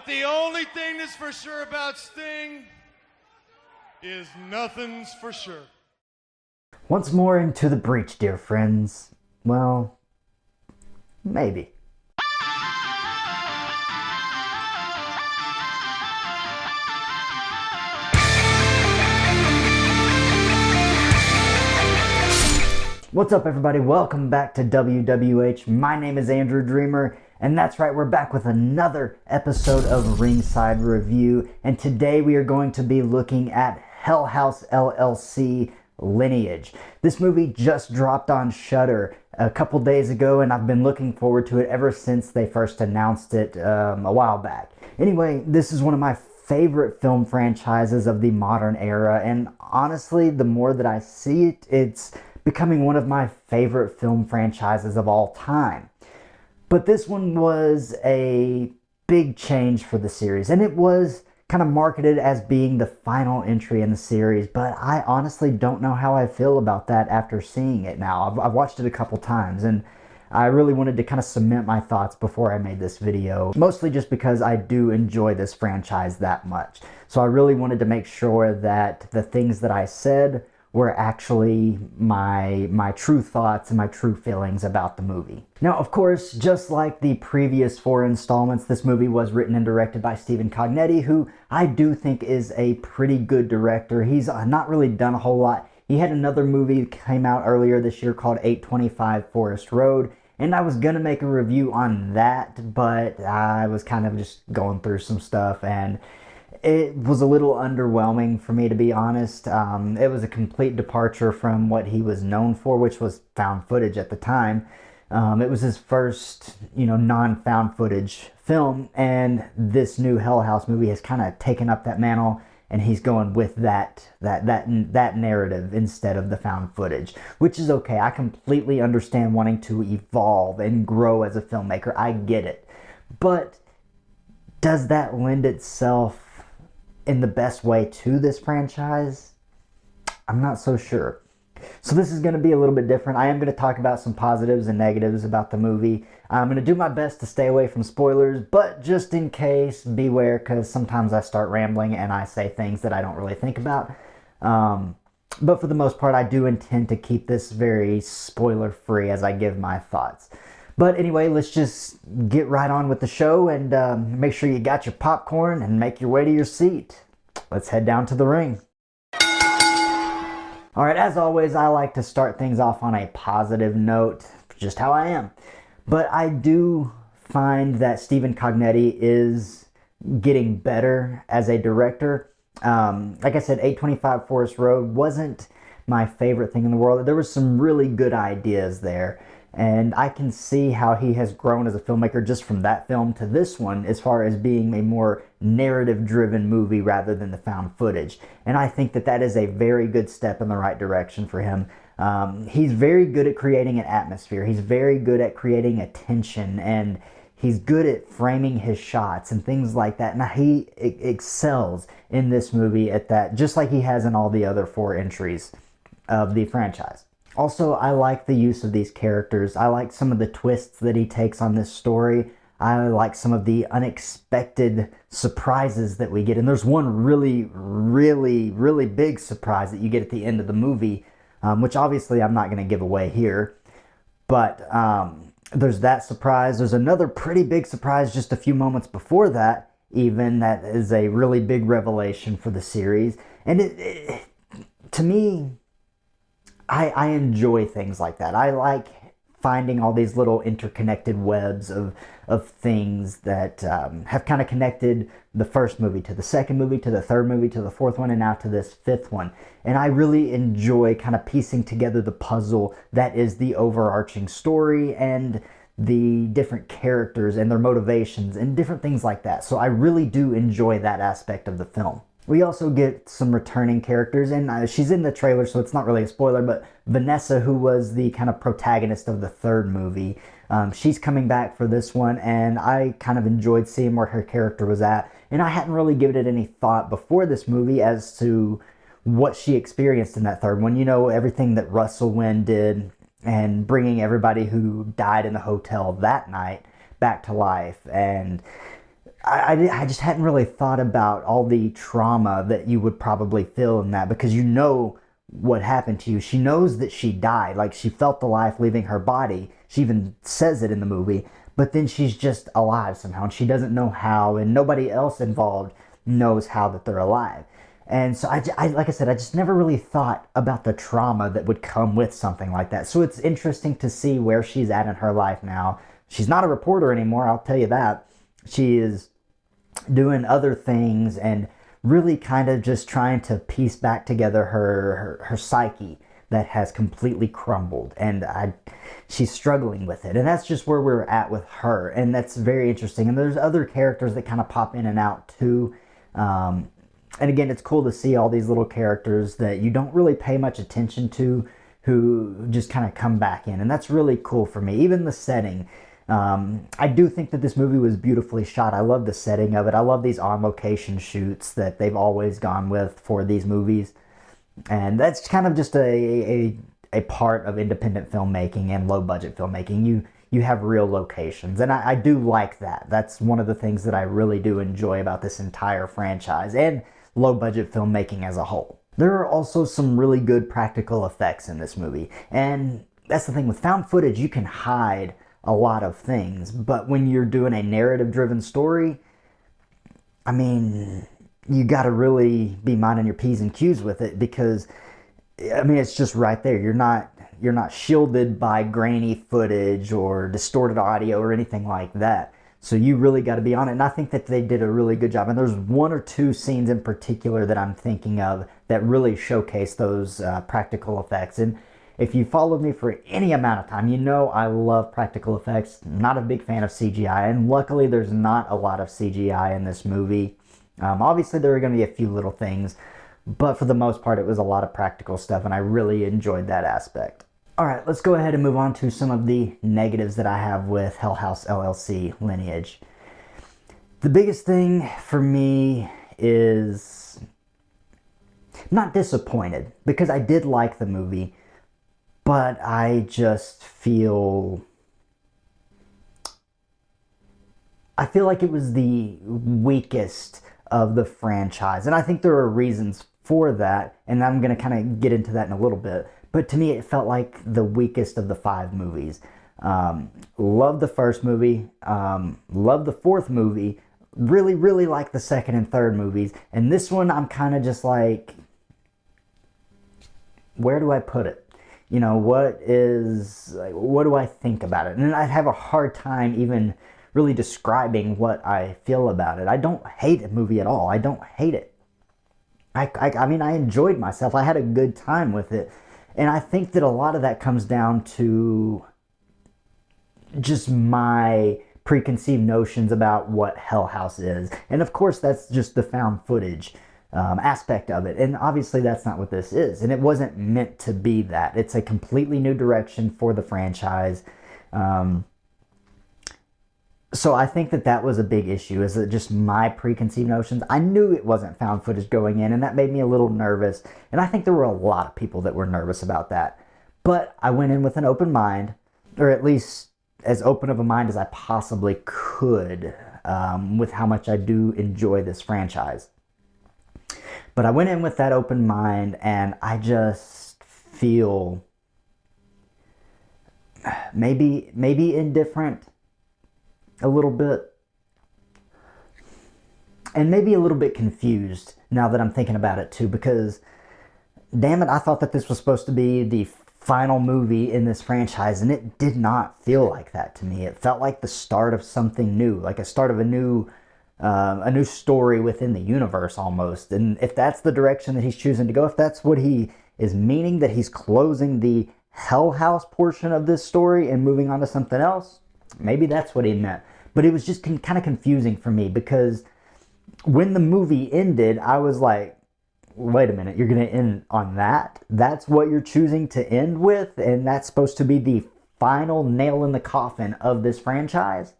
the only thing that's for sure about Sting is nothing's for sure. Once more into the breach, dear friends. Well, maybe. What's up, everybody? Welcome back to WWH. My name is Andrew Dreamer, and that's right, we're back with another episode of Ringside Review, and today we are going to be looking at Hell House LLC Lineage. This movie just dropped on Shudder a couple days ago, and I've been looking forward to it ever since they first announced it a while back. Anyway, this is one of my favorite film franchises of the modern era, and honestly, the more that I see it, it's becoming one of my favorite film franchises of all time. But this one was a big change for the series, and it was kind of marketed as being the final entry in the series, but I honestly don't know how I feel about that after seeing it now. I've watched it a couple times, and I really wanted to kind of cement my thoughts before I made this video, mostly just because I do enjoy this franchise that much. So I really wanted to make sure that the things that I said were actually my true thoughts and my true feelings about the movie. Now, of course, just like the previous 4 installments, this movie was written and directed by Stephen Cognetti, who I do think is a pretty good director. He's not really done a whole lot. He had another movie that came out earlier this year called 825 Forest Road, and I was gonna make a review on that, but I was kind of just going through some stuff, and it was a little underwhelming for me, to be honest. It was a complete departure from what he was known for, which was found footage at the time. It was his first, non-found footage film, and this new Hell House movie has kind of taken up that mantle, and he's going with that narrative instead of the found footage, which is okay. I completely understand wanting to evolve and grow as a filmmaker. I get it. But does that lend itself in the best way to this franchise? I'm not so sure. So this is going to be a little bit different. I am going to talk about some positives and negatives about the movie. I'm going to do my best to stay away from spoilers, but just in case, beware, because sometimes I start rambling and I say things that I don't really think about. But for the most part, I do intend to keep this very spoiler-free as I give my thoughts. But anyway, let's just get right on with the show, and make sure you got your popcorn and make your way to your seat. Let's head down to the ring. Alright, as always, I like to start things off on a positive note, just how I am. But I do find that Stephen Cognetti is getting better as a director. Like I said, 825 Forest Road wasn't my favorite thing in the world. There were some really good ideas there, and I can see how he has grown as a filmmaker just from that film to this one, as far as being a more narrative-driven movie rather than the found footage. And I think that that is a very good step in the right direction for him. He's very good at creating an atmosphere. He's very good at creating a tension, and he's good at framing his shots and things like that. Now, he excels in this movie at that, just like he has in all the other 4 entries of the franchise. Also, I like the use of these characters. I like some of the twists that he takes on this story. I like some of the unexpected surprises that we get. And there's one really, really, really big surprise that you get at the end of the movie, which obviously I'm not going to give away here. But there's that surprise. There's another pretty big surprise just a few moments before that, even, that is a really big revelation for the series. And it to me, I enjoy things like that. I like finding all these little interconnected webs of things that have kind of connected the first movie to the second movie, to the third movie, to the fourth one, and now to this 5th one. And I really enjoy kind of piecing together the puzzle that is the overarching story and the different characters and their motivations and different things like that. So I really do enjoy that aspect of the film. We also get some returning characters, and she's in the trailer, so it's not really a spoiler, but Vanessa, who was the kind of protagonist of the 3rd movie, she's coming back for this one, and I kind of enjoyed seeing where her character was at. And I hadn't really given it any thought before this movie as to what she experienced in that 3rd one. You know, everything that Russell Wynn did, and bringing everybody who died in the hotel that night back to life. And I just hadn't really thought about all the trauma that you would probably feel in that, because you know what happened to you. She knows that she died. Like, she felt the life leaving her body. She even says it in the movie. But then she's just alive somehow, and she doesn't know how, and nobody else involved knows how that they're alive. And so like I said, I just never really thought about the trauma that would come with something like that. So it's interesting to see where she's at in her life now. She's not a reporter anymore, I'll tell you that. She is doing other things and really kind of just trying to piece back together her psyche that has completely crumbled, and she's struggling with it, and that's just where we're at with her, and that's very interesting. And there's other characters that kind of pop in and out too, and again, it's cool to see all these little characters that you don't really pay much attention to, who just kind of come back in, and that's really cool for me. Even the setting, I do think that this movie was beautifully shot. I love the setting of it. I love these on-location shoots that they've always gone with for these movies. And that's kind of just a part of independent filmmaking and low-budget filmmaking. You have real locations, and I do like that. That's one of the things that I really do enjoy about this entire franchise and low-budget filmmaking as a whole. There are also some really good practical effects in this movie, and that's the thing. With found footage, you can hide a lot of things, but when you're doing a narrative-driven story, I mean, you got to really be minding your P's and Q's with it, because I mean, it's just right there. You're not shielded by grainy footage or distorted audio or anything like that. So you really got to be on it. And I think that they did a really good job. And there's one or two scenes in particular that I'm thinking of that really showcase those practical effects. And if you followed me for any amount of time, you know I love practical effects. Not a big fan of CGI. And luckily, there's not a lot of CGI in this movie. Obviously, there are going to be a few little things, but for the most part, it was a lot of practical stuff, and I really enjoyed that aspect. All right, let's go ahead and move on to some of the negatives that I have with Hell House LLC Lineage. The biggest thing for me is I'm not disappointed, because I did like the movie, but I just feel like it was the weakest of the franchise, and I think there are reasons for that, and I'm going to kind of get into that in a little bit. But to me, it felt like the weakest of the 5 movies. Loved the first movie, loved the fourth movie, really like the second and third movies, and this one I'm kind of just like, where do I put it? You know, what do I think about it? And I have a hard time even really describing what I feel about it. I don't hate the movie at all. I don't hate it. I mean, I enjoyed myself. I had a good time with it. And I think that a lot of that comes down to just my preconceived notions about what Hell House is. And of course, that's just the found footage aspect of it. And obviously, that's not what this is. And it wasn't meant to be that. It's a completely new direction for the franchise. So I think that was a big issue, is that just my preconceived notions. I knew it wasn't found footage going in, and that made me a little nervous. And I think there were a lot of people that were nervous about that. But I went in with an open mind, or at least as open of a mind as I possibly could, with how much I do enjoy this franchise. But I went in with that open mind, and I just feel maybe indifferent a little bit, and maybe a little bit confused now that I'm thinking about it too, because damn it, I thought that this was supposed to be the final movie in this franchise, and it did not feel like that to me. It felt like the start of something new, like a start of a new story within the universe almost. And if that's the direction that he's choosing to go, if that's what he is meaning, that he's closing the Hell House portion of this story and moving on to something else, maybe that's what he meant. But it was just kind of confusing for me, because when the movie ended, I was like, wait a minute, you're going to end on that? That's what you're choosing to end with? And that's supposed to be the final nail in the coffin of this franchise?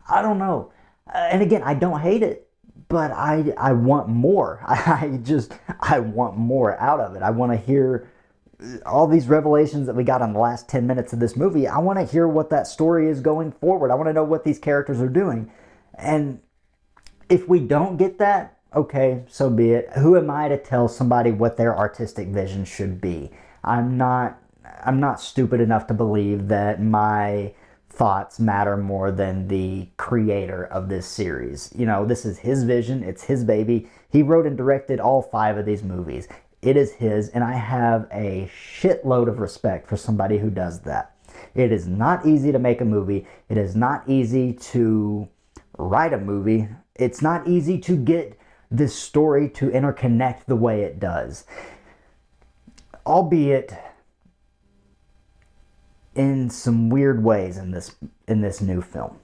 I don't know. And again, I don't hate it, but I want more. I want more out of it. I want to hear all these revelations that we got in the last 10 minutes of this movie. I want to hear what that story is going forward. I want to know what these characters are doing. And if we don't get that, okay, so be it. Who am I to tell somebody what their artistic vision should be? I'm not stupid enough to believe that my thoughts matter more than the creator of this series. You know, this is his vision, it's his baby. He wrote and directed all 5 of these movies. It is his, and I have a shitload of respect for somebody who does that. It is not easy to make a movie. It is not easy to write a movie. It's not easy to get this story to interconnect the way it does. Albeit in some weird ways in this new film.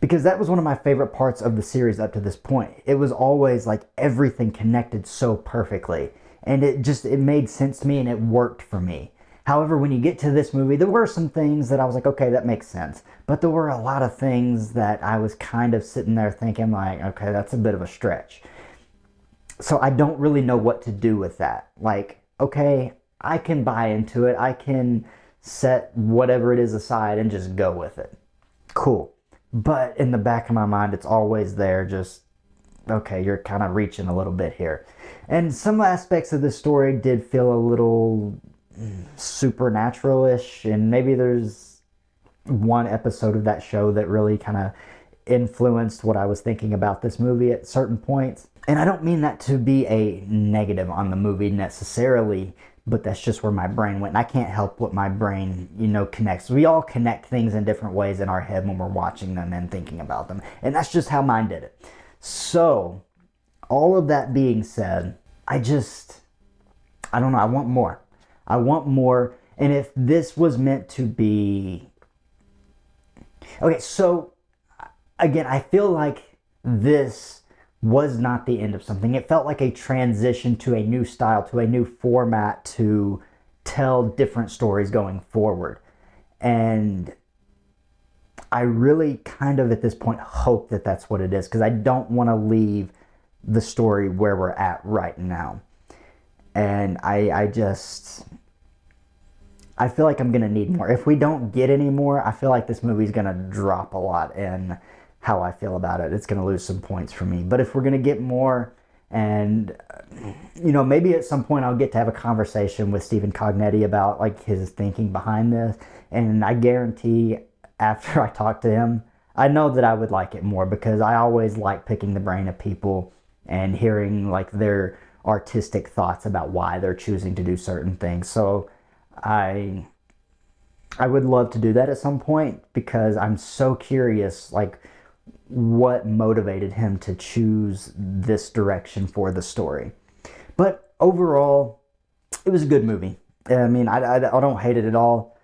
Because that was one of my favorite parts of the series up to this point. It was always like everything connected so perfectly. And it made sense to me and it worked for me. However, when you get to this movie, there were some things that I was like, okay, that makes sense. But there were a lot of things that I was kind of sitting there thinking like, okay, that's a bit of a stretch. So I don't really know what to do with that. Like, okay, I can buy into it. I can set whatever it is aside and just go with it. Cool. But in the back of my mind, it's always there, just, okay, you're kind of reaching a little bit here. And some aspects of this story did feel a little supernatural-ish, and maybe there's one episode of that show that really kind of influenced what I was thinking about this movie at certain points. And I don't mean that to be a negative on the movie necessarily, but that's just where my brain went. And I can't help what my brain, connects. We all connect things in different ways in our head when we're watching them and thinking about them. And that's just how mine did it. So, all of that being said, I don't know, I want more. I want more. And if this was meant to be... Okay, so, again, I feel like this was not the end of something. It felt like a transition to a new style, to a new format to tell different stories going forward. And I really kind of at this point hope that that's what it is, because I don't want to leave the story where we're at right now. And I feel like I'm going to need more. If we don't get any more, I feel like this movie's going to drop a lot in how I feel about it. It's going to lose some points for me. But if we're going to get more, and maybe at some point I'll get to have a conversation with Stephen Cognetti about like his thinking behind this, and I guarantee after I talk to him, I know that I would like it more, because I always like picking the brain of people and hearing like their artistic thoughts about why they're choosing to do certain things. So I would love to do that at some point, because I'm so curious like what motivated him to choose this direction for the story. But overall, it was a good movie. I mean, I don't hate it at all.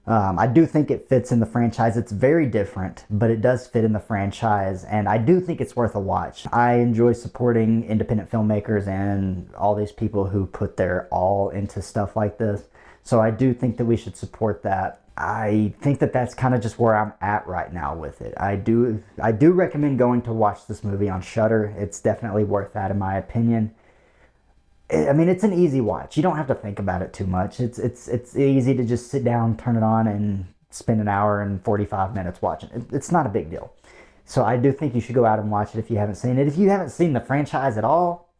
I do think it fits in the franchise. It's very different, but it does fit in the franchise, and I do think it's worth a watch. I enjoy supporting independent filmmakers and all these people who put their all into stuff like this. So I do think that we should support that. I think that that's kind of just where I'm at right now with it. I do recommend going to watch this movie on Shudder. It's definitely worth that in my opinion. I mean, it's an easy watch. You don't have to think about it too much. It's easy to just sit down, turn it on, and spend an hour and 45 minutes watching it. It's not a big deal. So I do think you should go out and watch it if you haven't seen it. If you haven't seen the franchise at all,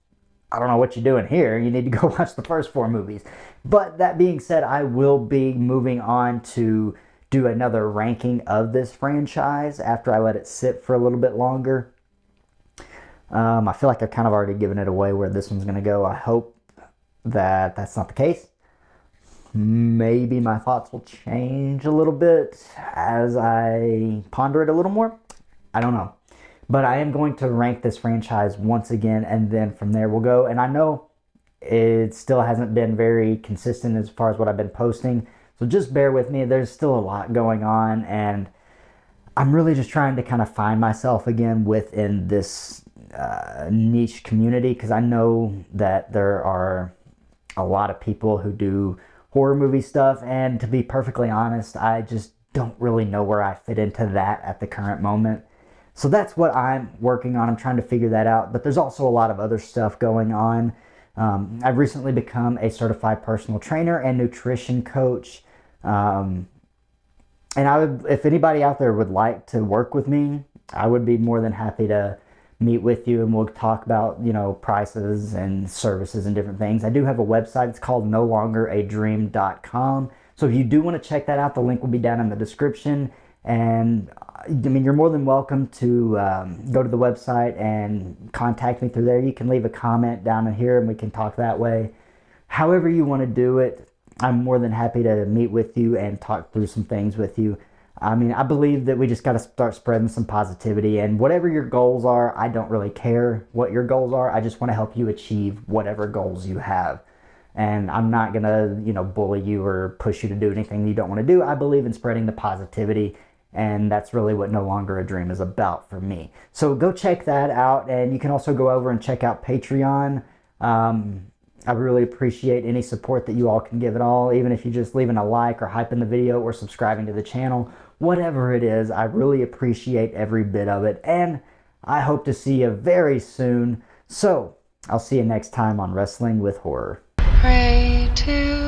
I don't know what you're doing here. You need to go watch the first 4 movies. But that being said, I will be moving on to do another ranking of this franchise after I let it sit for a little bit longer. I feel like I've kind of already given it away where this one's going to go. I hope that that's not the case. Maybe my thoughts will change a little bit as I ponder it a little more. I don't know. But I am going to rank this franchise once again, and then from there we'll go. And I know it still hasn't been very consistent as far as what I've been posting, so just bear with me. There's still a lot going on, and I'm really just trying to kind of find myself again within this niche community, because I know that there are a lot of people who do horror movie stuff, and to be perfectly honest, I just don't really know where I fit into that at the current moment. So that's what I'm working on. I'm trying to figure that out. But there's also a lot of other stuff going on. I've recently become a certified personal trainer and nutrition coach. And I would, if anybody out there would like to work with me, I would be more than happy to meet with you, and we'll talk about, you know, prices and services and different things. I do have a website. It's called nolongeradream.com. So if you do want to check that out, the link will be down in the description. And I mean, you're more than welcome to go to the website and contact me through there. You can leave a comment down in here and we can talk that way. However you want to do it, I'm more than happy to meet with you and talk through some things with you. I mean, I believe that we just got to start spreading some positivity, and whatever your goals are, I don't really care what your goals are. I just want to help you achieve whatever goals you have. And I'm not going to, you know, bully you or push you to do anything you don't want to do. I believe in spreading the positivity, and that's really what No Longer a Dream is about for me. So go check that out, and you can also go over and check out Patreon. I really appreciate any support that you all can give at all, even if you're just leaving a like or hyping the video or subscribing to the channel. Whatever it is, I really appreciate every bit of it, and I hope to see you very soon. So, I'll see you next time on Wrestling with Horror. Pray to